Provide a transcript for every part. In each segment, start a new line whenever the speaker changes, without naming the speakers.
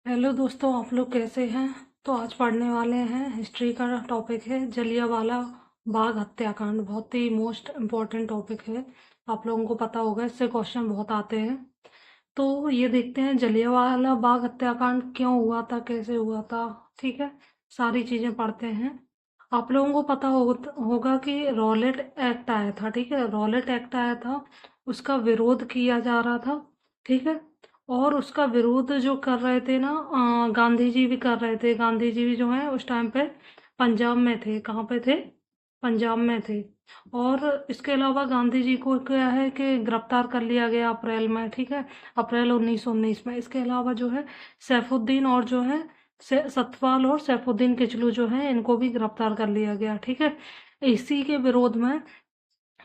Hello दोस्तों, आप लोग कैसे हैं। तो आज पढ़ने वाले हैं, हिस्ट्री का टॉपिक है जलियांवाला बाग हत्याकांड। बहुत ही मोस्ट इम्पोर्टेंट टॉपिक है। आप लोगों को पता होगा, इससे क्वेश्चन बहुत आते हैं। तो ये देखते हैं जलियांवाला बाग हत्याकांड क्यों हुआ था, कैसे हुआ था। ठीक है, सारी चीजें पढ़ते हैं। आप लोगों को पता होगा कि रॉलेट एक्ट आया था। ठीक है, रॉलेट एक्ट आया था, उसका विरोध किया जा रहा था। ठीक है, और उसका विरोध जो कर रहे थे ना, गांधी जी भी कर रहे थे। गांधी जी भी जो है उस टाइम पे पंजाब में थे। कहाँ पे थे? पंजाब में थे। और इसके अलावा गांधी जी को क्या है कि गिरफ्तार कर लिया गया अप्रैल में। ठीक है, अप्रैल 1919 में। इसके अलावा जो है सैफुद्दीन और जो है सतपाल और सैफुद्दीन किचलू जो है, इनको भी गिरफ्तार कर लिया गया। ठीक है, इसी के विरोध में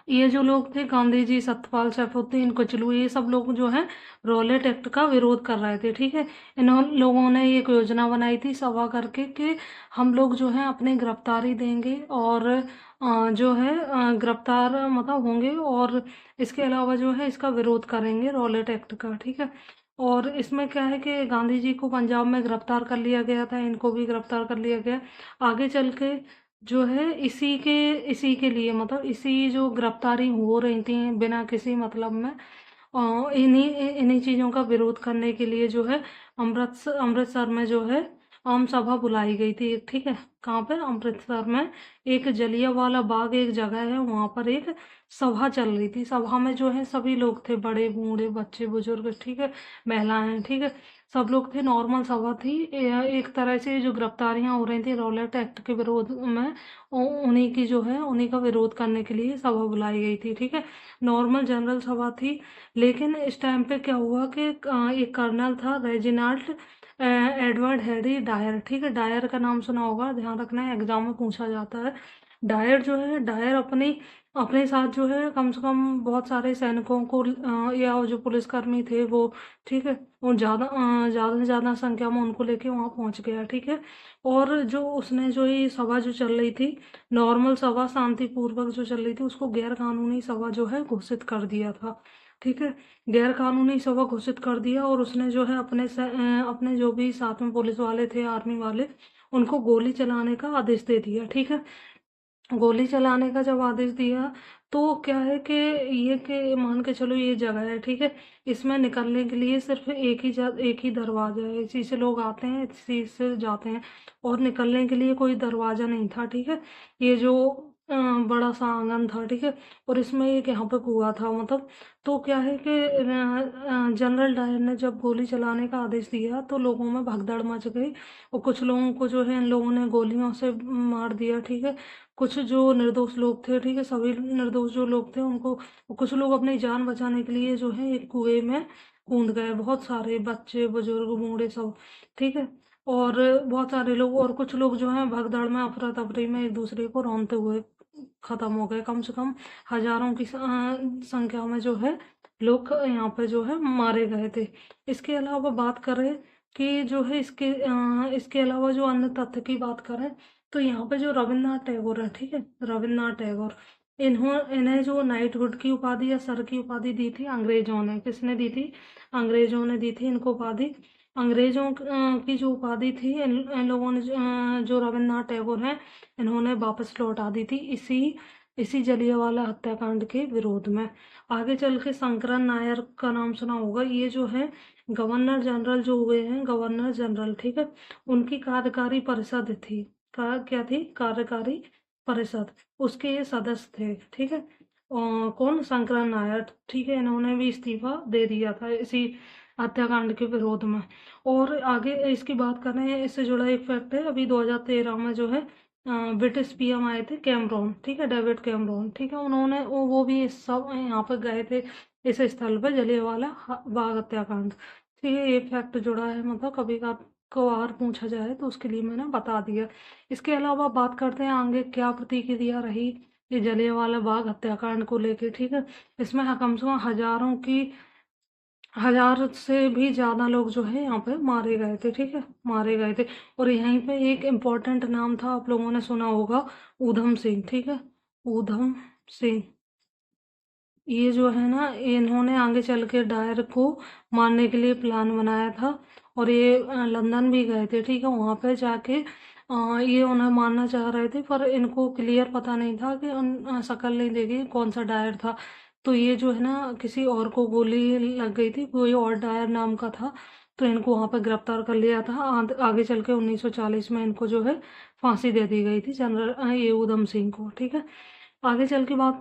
ये जो लोग थे, गांधी जी, सतपाल, सैफुद्दीन किचलू, ये सब लोग जो है रॉलेट एक्ट का विरोध कर रहे थे। ठीक है, इन लोगों ने एक योजना बनाई थी सभा करके कि हम लोग जो है अपनी गिरफ्तारी देंगे और जो है गिरफ्तार मतलब होंगे, और इसके अलावा जो है इसका विरोध करेंगे रॉलेट एक्ट का। ठीक है, और इसमें क्या है कि गांधी जी को पंजाब में गिरफ्तार कर लिया गया था, इनको भी गिरफ्तार कर लिया गया। आगे चल के जो है इसी के लिए, मतलब इसी जो गिरफ्तारी हो रही थी बिना किसी मतलब में, इन्हीं इन्हीं चीज़ों का विरोध करने के लिए जो है अमृतसर में जो है आम सभा बुलाई गई थी। ठीक है, कहाँ पे? अमृतसर में एक जलियांवाला बाग एक जगह है, वहाँ पर एक सभा चल रही थी। सभा में जो है सभी लोग थे, बड़े बूढ़े, बच्चे बुजुर्ग। ठीक है, महिलाएं। ठीक है, सब लोग थे। नॉर्मल सभा थी। एक तरह से जो गिरफ्तारियां हो रही थी रॉलेट एक्ट के विरोध में, उन्हीं की जो है उन्हीं का विरोध करने के लिए सभा बुलाई गई थी। ठीक है, नॉर्मल जनरल सभा थी। लेकिन इस टाइम पे क्या हुआ कि एक कर्नल था, रेजिनाल्ड एडवर्ड हैरी डायर। ठीक है, डायर का नाम सुना होगा, ध्यान रखना है, एग्जाम में पूछा जाता है। डायर जो है, डायर अपनी अपने साथ जो है कम से कम बहुत सारे सैनिकों को या जो पुलिसकर्मी थे वो, ठीक है, वो ज़्यादा से ज़्यादा संख्या में उनको लेके वहाँ पहुँच गया। ठीक है, और जो उसने जो ये सभा जो चल रही थी, नॉर्मल सभा शांतिपूर्वक जो चल रही थी, उसको गैर कानूनी सभा जो है घोषित कर दिया था। ठीक है, गैर कानूनी सभा घोषित कर दिया, और उसने जो है अपने जो भी साथ में पुलिस वाले थे, आर्मी वाले, उनको गोली चलाने का आदेश दे दिया। ठीक है, गोली चलाने का जब आदेश दिया, तो क्या है कि ये कि मान के चलो ये जगह है। ठीक है, इसमें निकलने के लिए सिर्फ एक ही दरवाजा है, इसी से लोग आते हैं, इसी से जाते हैं, और निकलने के लिए कोई दरवाजा नहीं था। ठीक है, ये जो बड़ा सा आंगन था। ठीक है, और इसमें एक यहाँ पे कुआं था, मतलब। तो क्या है कि जनरल डायर ने जब गोली चलाने का आदेश दिया तो लोगों में भगदड़ मच गई, और कुछ लोगों को जो है इन लोगों ने गोलियों से मार दिया। ठीक है, कुछ जो निर्दोष लोग थे, ठीक है, सभी निर्दोष जो लोग थे उनको, कुछ लोग अपनी जान बचाने के लिए जो है एक कुएं में कूद गए, बहुत सारे बच्चे बुजुर्ग बूढ़े सब। ठीक है, और बहुत सारे लोग, और कुछ लोग जो है भगदड़ में अफरा तफरी में एक दूसरे को रौंदते हुए खत्म हो गए। कम से कम हजारों की संख्या में जो है लोग यहाँ पे जो है मारे गए थे। इसके अलावा बात करें कि जो है इसके अलावा जो अन्य तथ्य की बात करें, तो यहाँ पे जो रविन्द्रनाथ टैगोर है, ठीक है, रविन्द्रनाथ टैगोर, इन्हें जो नाइटहुड की उपाधि या सर की उपाधि दी थी अंग्रेजों ने। किसने दी थी? अंग्रेजों ने दी थी इनको उपाधि। अंग्रेजों की जो उपाधि थी, इन लोगों ने जो रविन्द्रनाथ टैगोर हैं, इन्होंने वापस लौटा दी थी इसी इसी जलियांवाला हत्याकांड के विरोध में। आगे चल के शंकरन नायर का नाम सुना होगा, ये जो है गवर्नर जनरल जो हुए हैं, गवर्नर जनरल। ठीक है, उनकी कार्यकारी परिषद थी। क्या थी? कार्यकारी परिषद, उसके ये सदस्य थे। ठीक है, कौन? शंकरन नायर। ठीक है, इन्होंने भी इस्तीफा दे दिया था इसी हत्याकांड के विरोध में। और आगे इसकी बात करें, इससे जुड़ा एक फैक्ट है, अभी 2013 में जो है ब्रिटिश पीएम आए थे, कैमरॉन। ठीक है, डेविड कैमरॉन। ठीक है, उन्होंने वो भी इस सब यहाँ पर गए थे, इस स्थल पर, जलियांवाला बाग हत्याकांड। ठीक है, ये फैक्ट जुड़ा है, मतलब कभी कभार पूछा जाए तो उसके लिए मैंने बता दिया। इसके अलावा बात करते हैं आगे क्या प्रतिक्रिया रही ये जलियांवाला बाग हत्याकांड को लेके। ठीक है, इसमें कम से कम हजार से भी ज्यादा लोग जो है यहाँ पे मारे गए थे। ठीक है, मारे गए थे। और यहीं पे एक इम्पोर्टेंट नाम था, आप लोगों ने सुना होगा, ऊधम सिंह। ठीक है, ऊधम सिंह, ये जो है ना, इन्होंने आगे चल के डायर को मारने के लिए प्लान बनाया था और ये लंदन भी गए थे, ठीक है। वहाँ पे जाके ये उन्हें मारना चाह रहे थे, पर इनको क्लियर पता नहीं था कि शक्ल नहीं देखी कौन सा डायर था। तो ये जो है ना, किसी और को गोली लग गई थी, कोई और डायर नाम का था, तो इनको वहाँ पे गिरफ्तार कर लिया था। आगे चल के 1940 में इनको जो है फांसी दे दी गई थी, जनरल ये उधम सिंह को, ठीक है। आगे चल के बात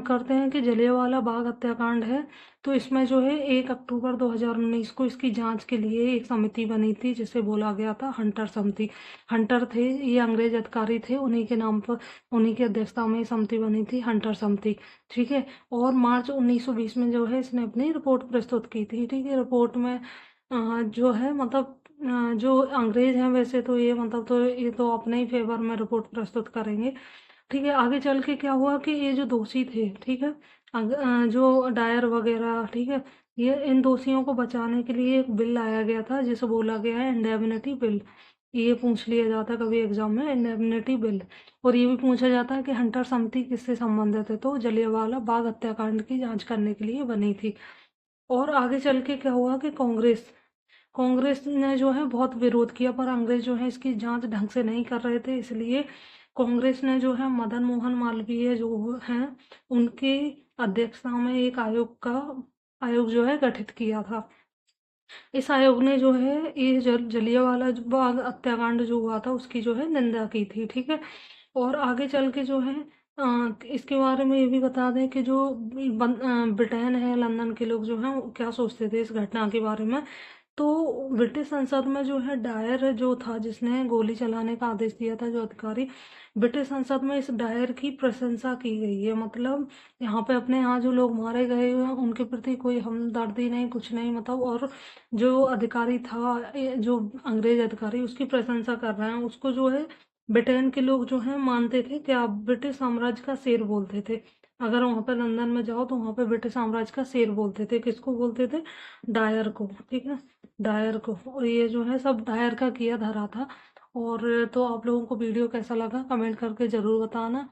करते हैं कि जलियांवाला बाग हत्याकांड है। तो इसमें जो है 1 अक्टूबर 2019 को इसकी जांच के लिए एक समिति बनी थी, जिसे बोला गया था हंटर समिति। हंटर थे ये, अंग्रेज अधिकारी थे, उन्हीं के नाम पर, उन्हीं की अध्यक्षता में ये समिति बनी थी, हंटर समिति, ठीक है। और मार्च 1920 में जो है इसने अपनी रिपोर्ट प्रस्तुत की थी, ठीक है। रिपोर्ट में जो है मतलब जो अंग्रेज हैं वैसे तो ये मतलब, तो ये तो अपने ही फेवर में रिपोर्ट प्रस्तुत करेंगे, ठीक है। आगे चल के क्या हुआ कि ये जो दोषी थे, ठीक है, जो डायर वगैरह, ठीक है, ये इन दोषियों को बचाने के लिए एक बिल लाया गया था, जिसे बोला गया है इंडेमनिटी बिल। ये पूछ लिया जाता है कभी एग्जाम में, इंडेमनिटी बिल। और ये भी पूछा जाता है कि हंटर समिति किससे संबंधित है, तो जलियांवाला बाग हत्याकांड की जांच करने के लिए बनी थी। और आगे चल के क्या हुआ कि कांग्रेस कांग्रेस ने जो है बहुत विरोध किया, पर अंग्रेज जो है इसकी जांच ढंग से नहीं कर रहे थे, इसलिए कांग्रेस ने जो है मदन मोहन मालवीय जो हैं उनकी अध्यक्षता में एक आयोग जो है गठित किया था। इस आयोग ने जो है ये जलियांवाला बाग हत्याकांड जो हुआ था उसकी जो है निंदा की थी, ठीक है। और आगे चल के जो है इसके बारे में ये भी बता दें कि जो ब्रिटेन है, लंदन के लोग जो हैं वो क्या सोचते थे इस घटना के बारे में। तो ब्रिटिश संसद में जो है डायर जो था, जिसने गोली चलाने का आदेश दिया था, जो अधिकारी, ब्रिटिश संसद में इस डायर की प्रशंसा की गई है। मतलब यहाँ पे अपने यहाँ जो लोग मारे गए हुए हैं उनके प्रति कोई हमदर्दी नहीं, कुछ नहीं, मतलब। और जो अधिकारी था, जो अंग्रेज अधिकारी, उसकी प्रशंसा कर रहे हैं, उसको जो है ब्रिटेन के लोग जो हैं मानते थे कि आप ब्रिटिश साम्राज्य का शेर बोलते थे। अगर वहाँ पे लंदन में जाओ तो वहाँ पे ब्रिटिश साम्राज्य का शेर बोलते थे, किसको बोलते थे? डायर को, ठीक है, डायर को। और ये जो है सब डायर का किया धरा था। और तो आप लोगों को वीडियो कैसा लगा कमेंट करके ज़रूर बताना।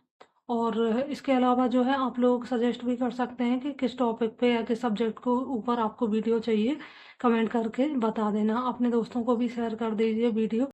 और इसके अलावा जो है आप लोग सजेस्ट भी कर सकते हैं कि किस टॉपिक पे या किस सब्जेक्ट को ऊपर आपको वीडियो चाहिए, कमेंट करके बता देना। अपने दोस्तों को भी शेयर कर दीजिए वीडियो।